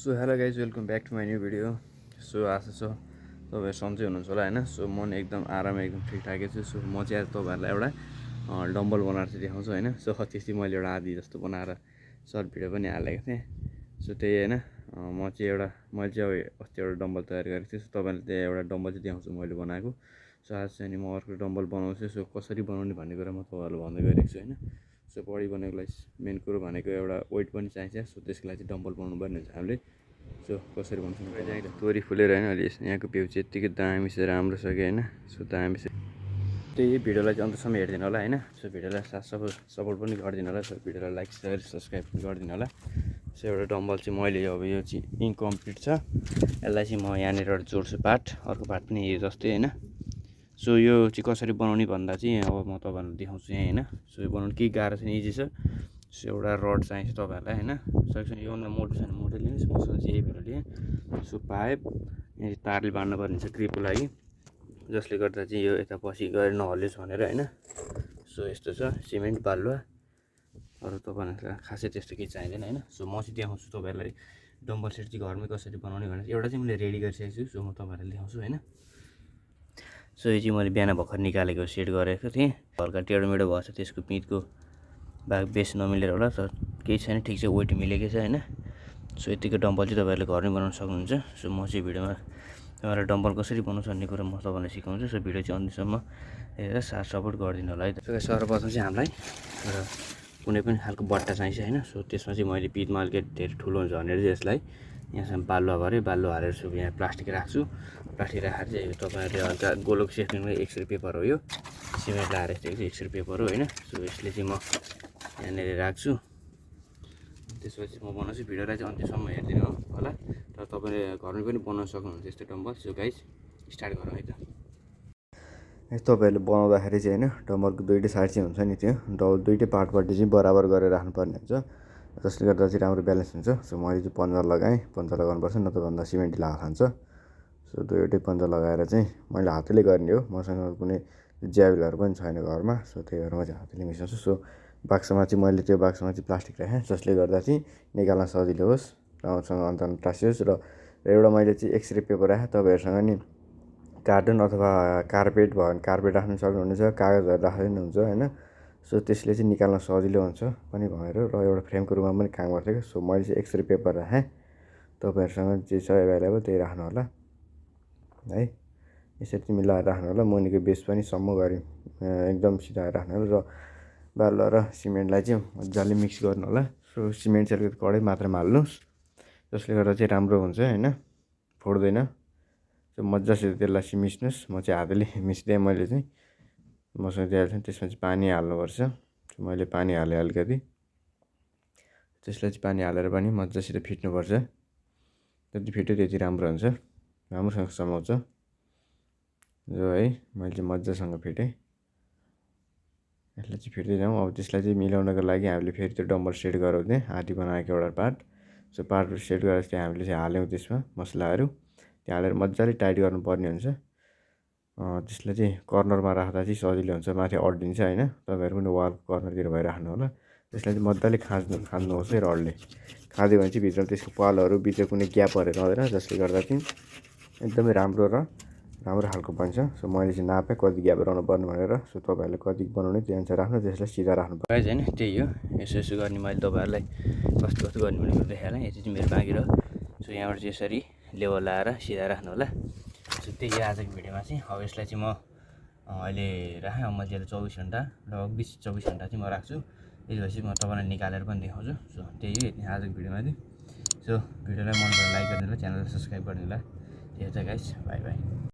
So hello guys welcome back to my new video. So आशा छ तपाईँ सन्चै हुनुहुन्छ होला होइन। सो म एकदम आराम एकदम ठिकठाकै छु। सो म चाहिँ आज तपाईँहरूलाई एउटा डम्बल बनाएर चाहिँ देखाउँछु होइन। सो त्यसपछि मैले एउटा आधी जस्तो बनाएर सर्ट भिडियो पनि हालेको थिएँ। सो त्यही होइन, मैले चाहिँ अस्ति एउटा डम्बल तयार गरेको थिएँ। सो तपाईँलाई त्यहाँ एउटा डम्बल चाहिँ देखाउँछु मैले बनाएको। सो आज चाहिँ म अर्को डम्बल बनाउँछु। सो कसरी बनाउने भन्ने कुरा म तपाईँहरूलाई भन्दै गइरहेको छु होइन। सो बडी बनाउनुको लागि मेन कुरो भनेको एउटा वेट पनि चाहिन्छ। सो त्यसको लागि चाहिँ डम्बल बनाउनु पर्ने हुन्छ हामीले। सो कसरी बनाउँछ तोरी फुलेर होइन अहिले यहाँको भ्यू चाहिँ यत्तिकै दामी छ, राम्रो छ कि होइन। सो दामी छ, त्यही भिडियोलाई चाहिँ अन्तसम्म हेरिदिनु होला होइन। सो भिडियोलाई साथ सपोर्ट पनि गरिदिनु होला। सो भिडियोलाई लाइक सेयर सब्सक्राइब पनि गरिदिनु होला। सो एउटा डम्बल चाहिँ मैले अब यो चाहिँ इन्कम्प्लिट छ, यसलाई चाहिँ म यहाँनिर एउटा जोड्छु पार्ट, अर्को पार्ट पनि यो जस्तै होइन। सो यो चाहिँ कसरी बनाउने भन्दा चाहिँ अब म तपाईँहरूलाई देखाउँछु यहाँ होइन। सो यो बनाउनु केही गाह्रो छैन, इजी छ। सो एउटा रड चाहिन्छ तपाईँहरूलाई होइन। सकेसम्म योभन्दा मोटो छैन मोटो लिनुहोस्, मसँग चाहिँ यही भएर लिएँ। सो पाइप यहाँ तारले बाँध्नु पर्ने हुन्छ ग्रिपको लागि, जसले गर्दा चाहिँ यो यता पछि गएर नहल्लियोस् भनेर होइन। सो यस्तो छ सिमेन्ट बालुवा, अरू तपाईँहरूलाई खासै त्यस्तो केही चाहिँदैन होइन। सो म चाहिँ देखाउँछु तपाईँहरूलाई डम्बल सेट चाहिँ घरमै कसरी बनाउने भनेर। एउटा चाहिँ मैले रेडी गरिसकेको छु। सो म तपाईँहरूलाई देखाउँछु होइन। सो यो चाहिँ मैले बिहान भर्खर निकालेको सेट गरेको थिएँ, हल्का टेढोमेढो भएछ, त्यसको पिँधको भाग बेस नमिलेर होला, तर केही छैन, ठिक चाहिँ वेट मिलेकै छ होइन। सो यतिको डम्बल चाहिँ तपाईँहरूले घरमै बनाउन सक्नुहुन्छ। सो म चाहिँ भिडियोमा तपाईँलाई डम्बल कसरी बनाउँछ भन्ने कुरा म तपाईँलाई सिकाउँछु। सो भिडियो चाहिँ अन्तिमसम्म हेरेर साथ सपोर्ट गरिदिनु होला है। सर्वप्रथम चाहिँ हामीलाई एउटा कुनै पनि खालको बट्टा चाहिन्छ होइन। सो त्यसमा चाहिँ मैले पिँधमा अलिकति धेरै ठुलो हुन्छ भनेर चाहिँ यसलाई यहाँसम्म बालुवा गरेँ, बालुवा हालेर सो यहाँ प्लास्टिक राख्छु। प्लास्टिक राखेर चाहिँ तपाईँहरूले हल्का गोलोको सेक्सनमा एक्सरे पेपर हो, यो सिमेन्ट लगाएर यस्तो एक्सरे पेपर हो होइन। सो यसले चाहिँ म यहाँनिर राख्छु, त्यसपछि म बनाउँछु। भिडियोलाई चाहिँ अन्त्यसम्म हेरिदिनु होला, तर तपाईँले घरमा पनि बनाउन सक्नुहुन्छ यस्तो डम्बल। सो गाइज स्टार्ट गरौँ है त। तपाईँहरूले बनाउँदाखेरि चाहिँ होइन डम्बलको दुइटै साइड चाहिँ हुन्छ नि, त्यो दुइटै पार्टपट्टि चाहिँ बराबर गरेर राख्नुपर्ने हुन्छ, जसले गर्दा चाहिँ राम्रो ब्यालेन्स हुन्छ। सो मैले चाहिँ पन्जा लगाएँ, पन्जा लगाउनुपर्छ नत्र भन्दा सिमेन्ट ढिला खान्छ। सो दुइटै पन्जा लगाएर चाहिँ मैले हातले गर्ने हो, मसँग कुनै ज्याबिलहरू पनि छैन घरमा। सो त्यही भएर म चाहिँ हातले मिसाउँछु। सो बाक्समा चाहिँ मैले त्यो बाक्समा चाहिँ प्लास्टिक राखेँ, जसले गर्दा चाहिँ निकाल्न सजिलो होस्, राम्रोसँग अन्त टाँसियोस्। र एउटा मैले चाहिँ एक्सरे पेपर राखेँ। तपाईँहरूसँग नि कार्टुन अथवा कार्पेट भयो भने कार्पेट राख्नु सक्नुहुनेछ, कागजहरू राख्दा पनि हुन्छ होइन। सो त्यसले चाहिँ निकाल्न सजिलो हुन्छ पनि भनेर, र एउटा फ्रेमको रूपमा पनि काम गर्थ्यो क्या। सो मैले चाहिँ एक्सरे पेपर राखेँ, तपाईँहरूसँग जे छ एभाइलेबल त्यही राख्नु होला है। यसरी चाहिँ मिलाएर राख्नु होला, मुनिको बेस पनि सम्म गरी एकदम सिधा राख्नु होला। र बालुवा र सिमेन्टलाई चाहिँ मजाले मिक्स गर्नु होला। सो सिमेन्ट चाहिँ अलिकति कडै मात्रामा हाल्नुहोस्, जसले गर्दा चाहिँ राम्रो हुन्छ होइन, फोड्दैन। सो मजासित त्यसलाई चाहिँ मिच्नुहोस्। म चाहिँ हातले मिच्दिएँ मैले चाहिँ, मसँग दिइहाल्छ। त्यसमा चाहिँ पानी हाल्नुपर्छ। मैले पानी हालेँ अलिकति, त्यसलाई चाहिँ पानी हालेर पनि मजासित फिट्नुपर्छ। जति फिट्यो त्यति राम्रो हुन्छ, राम्रोसँग समाउँछ जो है। मैले चाहिँ मजासँग फिटेँ, यसलाई चाहिँ फिट्दै जाउँ। अब त्यसलाई चाहिँ मिलाउनको लागि हामीले फेरि त्यो डम्बल सेट गराउँदै आधी बनाएको एउटा पार्ट। सो पार्ट सेट गरेर चाहिँ हामीले चाहिँ हाल्यौँ त्यसमा मसलाहरू, त्यो हालेर मजाले टाइट गर्नुपर्ने हुन्छ। त्यसलाई चाहिँ कर्नरमा राख्दा चाहिँ सजिलो हुन्छ, माथि अड्डिन्छ होइन। तपाईँहरू पनि वाल कर्नरतिर भइराख्नु होला। त्यसलाई चाहिँ मजाले खाँद्नुहोस् है रडले। खाँद्यो भने चाहिँ भित्र त्यसको पालहरू भित्र कुनै ग्यापहरू रहँदैन, जसले गर्दा चाहिँ एकदमै राम्रो खालको बन्छ। सो मैले चाहिँ नापेँ कति ग्याप रहनु पर्ने भनेर। सो तपाईँहरूले कति बनाउने त्यो अनुसार राख्नु, त्यसलाई सिधा राख्नु पर्छ होइन। त्यही हो, यसो गर्ने मैले तपाईँहरूलाई कस्तो गर्ने भनेर देखाएँ। यति चाहिँ मेरो बाँकी रह्यो। सो यहाँबाट चाहिँ यसरी लेभल लगाएर सिधा राख्नु होला। सो त्यही हो आजको भिडियोमा चाहिँ। अब यसलाई चाहिँ म अहिले राखेँ, अब मैले 24 घन्टा लगभग 20-24 घन्टा चाहिँ म राख्छु। त्यसपछि म तपाईँलाई निकालेर पनि देखाउँछु। सो त्यही हो यति आजको भिडियोमा चाहिँ। सो भिडियोलाई मन पऱ्यो लाइक गरिदिनु होला, च्यानललाई सब्सक्राइब गरिदिनु होला। त्यही हो त गाइस, बाई बाई।